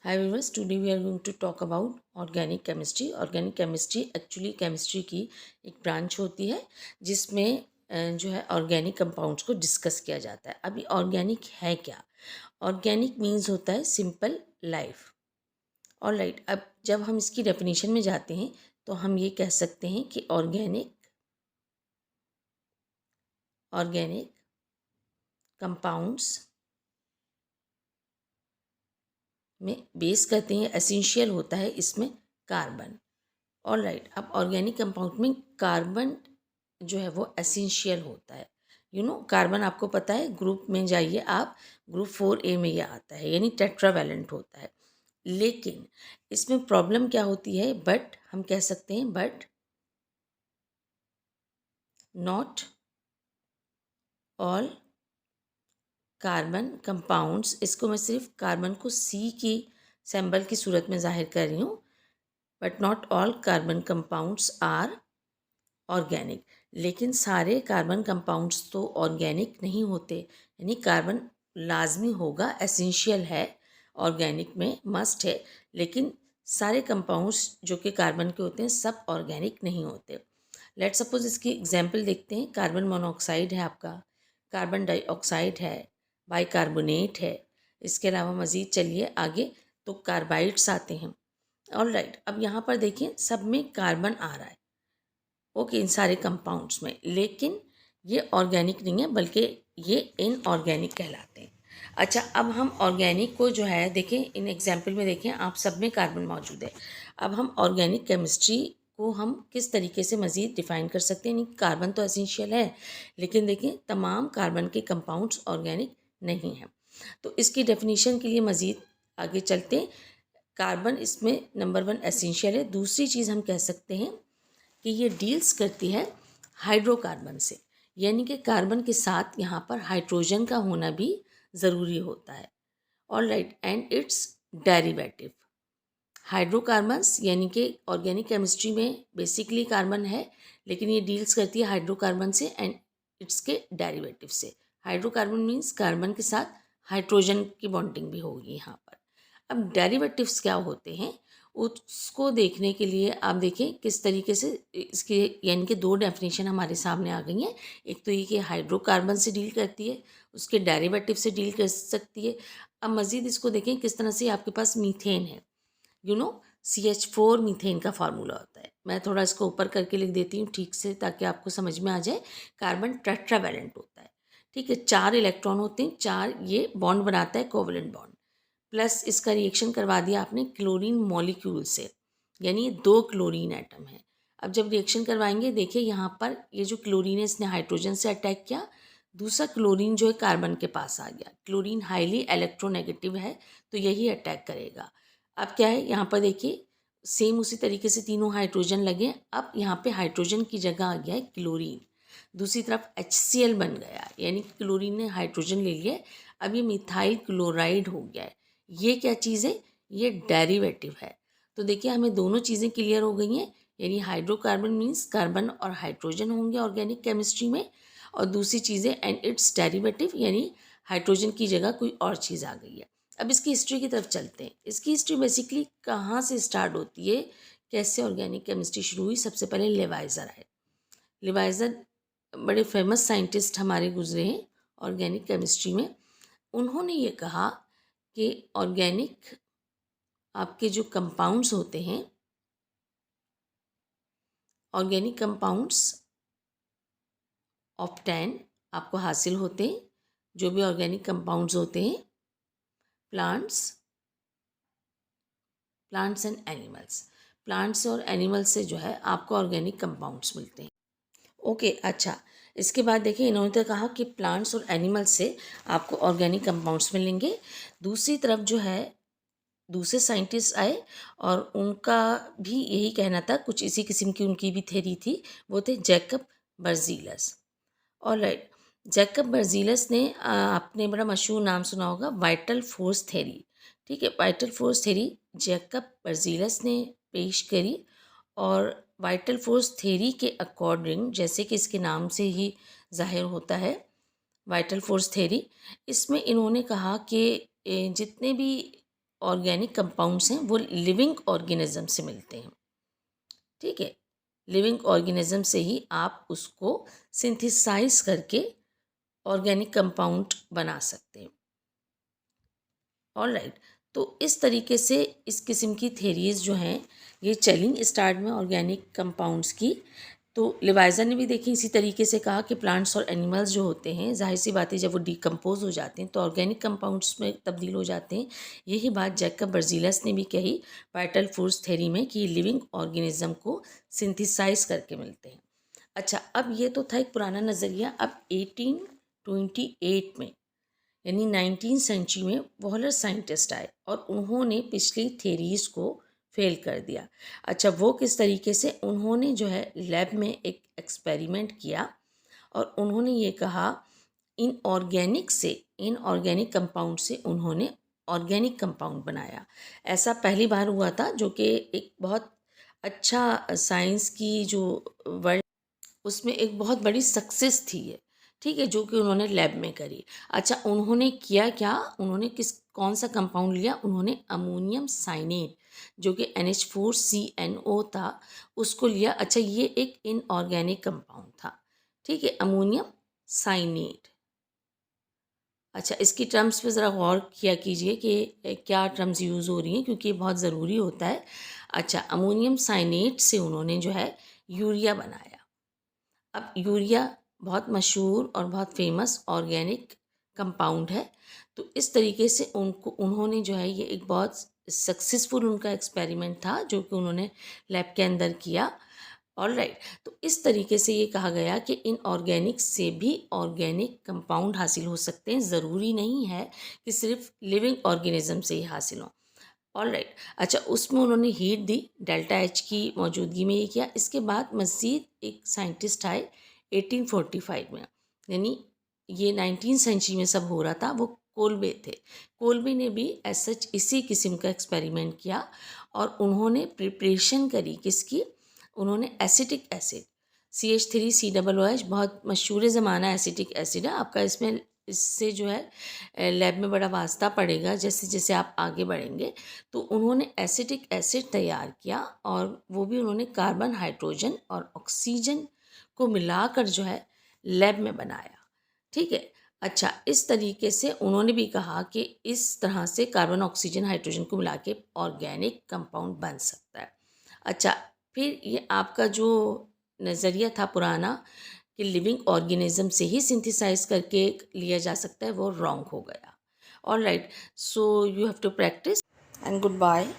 Hi viewers, today we are going to talk about organic chemistry. Organic chemistry actually chemistry की एक branch होती है जिसमें जो है ऑर्गेनिक कंपाउंड्स को डिस्कस किया जाता है। अभी ऑर्गेनिक है क्या? ऑर्गेनिक मीन्स होता है सिंपल लाइफ। ऑलराइट, अब जब हम इसकी डेफिनेशन में जाते हैं तो हम ये कह सकते हैं कि ऑर्गेनिक कंपाउंड्स में बेस करते हैं, एसेंशियल होता है इसमें कार्बन। ऑलराइट, अब ऑर्गेनिक कंपाउंड में कार्बन जो है वो एसेंशियल होता है। कार्बन आपको पता है, ग्रुप में जाइए आप, ग्रुप 4A में यह आता है, यानी टेट्रावैलेंट होता है। लेकिन इसमें प्रॉब्लम क्या होती है? बट हम कह सकते हैं but not all carbon compounds. इसको मैं सिर्फ कार्बन को C की सिंबल की सूरत में जाहिर कर रही हूँ। But not all carbon compounds are organic. लेकिन सारे कार्बन कंपाउंड्स तो ऑर्गेनिक नहीं होते, यानी कार्बन लाजमी होगा, एसेंशियल है, ऑर्गेनिक में मस्ट है। लेकिन सारे कंपाउंड्स जो कि कार्बन के होते हैं सब ऑर्गेनिक नहीं होते। लेट सपोज इसकी एग्जांपल देखते हैं। कार्बन मोनोऑक्साइड है आपका, कार्बन डाइऑक्साइड है, बाइकार्बोनेट है। इसके अलावा मज़ीद चलिए आगे तो कार्बाइड्स आते हैं। ऑलराइट, अब यहाँ पर देखिए सब में कार्बन आ रहा है, ओके, इन सारे कंपाउंड्स में, लेकिन ये ऑर्गेनिक नहीं है बल्कि ये इनऑर्गेनिक कहलाते हैं। अच्छा, अब हम ऑर्गेनिक को जो है देखें, इन एग्जाम्पल में देखें आप सब में कार्बन मौजूद है। अब हम ऑर्गेनिक केमिस्ट्री को हम किस तरीके से मज़ीद डिफ़ाइन कर सकते हैं? नहीं, कार्बन तो एसेंशियल है, लेकिन देखें तमाम कार्बन के कंपाउंड्स ऑर्गेनिक नहीं हैं। तो इसकी डेफिनेशन के लिए मज़ीद आगे चलते हैं। कार्बन इसमें नंबर 1 एसेंशियल है। दूसरी चीज़ हम कह सकते हैं कि ये डील्स करती है हाइड्रोकार्बन से, यानी कि कार्बन के साथ यहाँ पर हाइड्रोजन का होना भी ज़रूरी होता है। Alright, and it's derivative. Hydrocarbons यानी कि ऑर्गेनिक केमिस्ट्री में बेसिकली कार्बन है, लेकिन ये डील्स करती है हाइड्रोकार्बन से एंड इट्स के डेरिवेटिव से। हाइड्रोकार्बन मीन्स कार्बन के साथ हाइड्रोजन की बॉन्डिंग भी होगी यहाँ पर। अब डेरिवेटिव्स क्या होते हैं उसको देखने के लिए आप देखें किस तरीके से इसके, यानी कि दो डेफिनेशन हमारे सामने आ गई हैं। एक तो ये कि हाइड्रोकार्बन से डील करती है, उसके डेरिवेटिव से डील कर सकती है। अब मज़ीद इसको देखें किस तरह से आपके पास मीथेन है, CH4 मीथेन का फार्मूला होता है। मैं थोड़ा इसको ऊपर करके लिख देती हूँ ठीक से ताकि आपको समझ में आ जाए। कार्बन टेट्रावैलेंट होता है, ठीक है, 4 इलेक्ट्रॉन होते हैं, 4 ये बॉन्ड बनाता है, कोवलेंट बॉन्ड। प्लस इसका रिएक्शन करवा दिया आपने क्लोरीन मॉलिक्यूल से, यानी 2 क्लोरीन एटम है। अब जब रिएक्शन करवाएंगे देखिए यहाँ पर ये जो क्लोरीन है इसने हाइड्रोजन से अटैक किया, दूसरा क्लोरीन जो है कार्बन के पास आ गया। क्लोरीन हाईली इलेक्ट्रोनेगेटिव है तो यही अटैक करेगा। अब क्या है यहाँ पर देखिए, सेम उसी तरीके से तीनों हाइड्रोजन लगे। अब यहाँ पे हाइड्रोजन की जगह आ गया है क्लोरीन, दूसरी तरफ HCl बन गया, यानी कि क्लोरीन ने हाइड्रोजन ले लिया। अब ये मिथाइल क्लोराइड हो गया है। ये क्या चीज़ है? ये डेरिवेटिव है। तो देखिए हमें दोनों चीज़ें क्लियर हो गई हैं, यानी हाइड्रोकार्बन मीन्स कार्बन और हाइड्रोजन होंगे ऑर्गेनिक केमिस्ट्री में, और दूसरी चीज़ें एंड इट्स डेरिवेटिव, यानी हाइड्रोजन की जगह कोई और चीज़ आ गई है। अब इसकी हिस्ट्री की तरफ चलते हैं। इसकी हिस्ट्री बेसिकली कहाँ से स्टार्ट होती है, कैसे ऑर्गेनिक केमिस्ट्री शुरू हुई? सबसे पहले लेवाइजर आए। लेवाइजर बड़े फेमस साइंटिस्ट हमारे गुजरे हैं ऑर्गेनिक केमिस्ट्री में। उन्होंने ये कहा कि ऑर्गेनिक आपके जो कंपाउंड्स होते हैं, ऑर्गेनिक कंपाउंड्स ऑब्टेन आपको हासिल होते हैं, जो भी ऑर्गेनिक कंपाउंड्स होते हैं, प्लांट्स एंड एनिमल्स। प्लांट्स और एनिमल्स से जो है आपको ऑर्गेनिक कंपाउंड्स मिलते हैं। ओके, अच्छा, इसके बाद देखिए इन्होंने तो कहा कि प्लांट्स और एनिमल्स से आपको ऑर्गेनिक कंपाउंड्स मिलेंगे। दूसरी तरफ जो है दूसरे साइंटिस्ट आए और उनका भी यही कहना था, कुछ इसी किस्म की उनकी भी थ्योरी थी। वो थे जैकब बर्जीलस। ऑलराइट, जैकब बर्जीलस ने आपने बड़ा मशहूर नाम सुना होगा, वाइटल फोर्स थ्योरी। ठीक है, वाइटल फोर्स थ्योरी जैकब बर्जीलस ने पेश करी। और वाइटल फोर्स थ्योरी के अकॉर्डिंग, जैसे कि इसके नाम से ही जाहिर होता है, वाइटल फोर्स थ्योरी, इसमें इन्होंने कहा कि जितने भी ऑर्गेनिक कंपाउंड्स हैं वो लिविंग ऑर्गेनिज्म से मिलते हैं, ठीक है। लिविंग ऑर्गेनिज्म से ही आप उसको सिंथेसाइज करके ऑर्गेनिक कंपाउंड बना सकते हैं। ऑलराइट, तो इस तरीके से इस किस्म की थेरीज जो हैं ये चली स्टार्ट में ऑर्गेनिक कंपाउंड्स की। तो लिवाइज़ा ने भी देखी इसी तरीके से कहा कि प्लांट्स और एनिमल्स जो होते हैं जाहिर सी बात है जब वो डिकम्पोज हो जाते हैं तो ऑर्गेनिक कंपाउंड्स में तब्दील हो जाते हैं। यही बात जैकब बर्जीलस ने भी कही वाइटल फोर्स थ्योरी में कि लिविंग ऑर्गेनिज्म को सिंथेसाइज करके मिलते हैं। अच्छा, अब ये तो था एक पुराना नज़रिया। अब 1828 में यानी 19 सेंचुरी में वॉलर साइंटिस्ट आए और उन्होंने पिछली थेरीज को फेल कर दिया। अच्छा, वो किस तरीके से, उन्होंने जो है लैब में एक एक्सपेरिमेंट किया और उन्होंने ये कहा इन ऑर्गेनिक कंपाउंड से उन्होंने ऑर्गेनिक कंपाउंड बनाया। ऐसा पहली बार हुआ था जो कि एक बहुत अच्छा साइंस की जो वर्ल्ड उसमें एक बहुत बड़ी सक्सेस थी ये, ठीक है, जो कि उन्होंने लैब में करी। अच्छा, उन्होंने किया क्या, उन्होंने कौन सा कंपाउंड लिया, उन्होंने अमोनियम साइनेट जो कि NH4CNO था उसको लिया। अच्छा, ये एक इनऑर्गेनिक कंपाउंड था, ठीक है, अमोनियम साइनेट। अच्छा, इसकी टर्म्स पे ज़रा गौर किया कीजिए कि क्या टर्म्स यूज़ हो रही हैं क्योंकि ये बहुत ज़रूरी होता है। अच्छा, अमोनियम साइनेट से उन्होंने जो है यूरिया बनाया। अब यूरिया बहुत मशहूर और बहुत फेमस ऑर्गेनिक कंपाउंड है। तो इस तरीके से उन्होंने जो है ये एक बहुत सक्सेसफुल उनका एक्सपेरिमेंट था जो कि उन्होंने लैब के अंदर किया। ऑलराइट, तो इस तरीके से ये कहा गया कि इन ऑर्गेनिक से भी ऑर्गेनिक कंपाउंड हासिल हो सकते हैं, ज़रूरी नहीं है कि सिर्फ लिविंग ऑर्गेनिज्म से ही हासिल हो। ऑलराइट, अच्छा, उसमें उन्होंने हीट दी, डेल्टा एच की मौजूदगी में ये किया। इसके बाद मज़ीद एक साइंटिस्ट आए 1845 में, यानी ये 19 सेंचुरी में सब हो रहा था, वो कोलबे थे। कोलबे ने भी सच इसी किस्म का एक्सपेरिमेंट किया और उन्होंने प्रिपरेशन करी किसकी, उन्होंने एसिटिक एसिड CH3COOH बहुत मशहूर ज़माना एसिटिक एसिड है आपका, इसमें इससे जो है लैब में बड़ा वास्ता पड़ेगा जैसे जैसे आप आगे बढ़ेंगे। तो उन्होंने एसिटिक एसिड तैयार किया और वो भी उन्होंने कार्बन, हाइड्रोजन और ऑक्सीजन को मिलाकर जो है लैब में बनाया, ठीक है। अच्छा, इस तरीके से उन्होंने भी कहा कि इस तरह से कार्बन, ऑक्सीजन, हाइड्रोजन को मिला के ऑर्गेनिक कंपाउंड बन सकता है। अच्छा, फिर ये आपका जो नज़रिया था पुराना कि लिविंग ऑर्गेनिज्म से ही सिंथेसाइज करके लिया जा सकता है, वो रॉन्ग हो गया। Alright, so you have to practice and good bye.